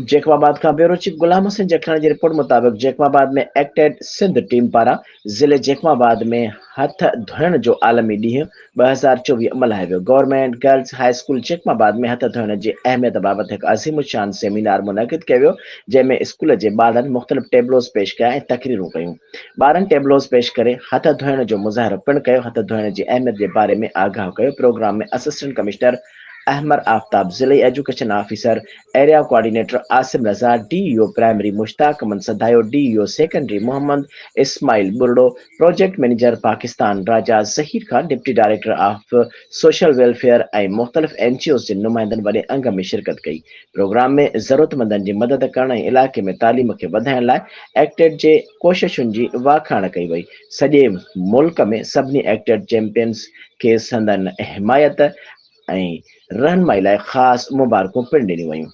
जैकबाबाद का bureau chief Ghulam Hussain Jakhrani की report मुताबिक जैकबाबाद में एक्टेड सिंध टीम पारा ज़िले जैकबाबाद में हथ धोइण जो आलमी ॾींहुं 2024 मल्हायो वियो। Government girls high school Jacobabad में हथ धोइण जी अहमियत बाबति हिकु अज़ीम शान सेमिनार मुनक़िद कयो वियो, जंहिंमें स्कूल जे ॿारनि मुख़्तलिफ़ टेबलोस पेश कया ऐं तक़रीरूं कयूं। ॿारनि टेबलोस पेश करे हथ धोइण जो मुज़ाहिरो पिणु कयो, हथ धोइण जी अहमियत जे बारे में आगाह कयो। प्रोग्राम में असिस्टेंट कमिश्नर अहमद आफ्ताब, ज़िले education officer area coordinator Asim Raza, DEO primary Mushtaq Aman Sadayo, DEO secondary Mohammad Ismail Burdo, project manager Pakistan Raja Zaheer Khan, deputy director of social welfare ऐं मुख़्तलिफ़ एनजीओस जे नुमाइंदनि वॾे अंग में शिरकत कई। प्रोग्राम में ज़रूरतमंदनि जी मदद करण ऐं इलाइक़े में तालीम खे वधाइण लाइ एक्टेड जे कोशिशुनि जी वाखाण कई वई। सॼे मुल्क में सभिनी एक्टेड चैंपियंस खे संदन हिमायत ऐं रहनुमाई लाइ ख़ासि मुबारकूं पिणु ॾिनियूं वयूं।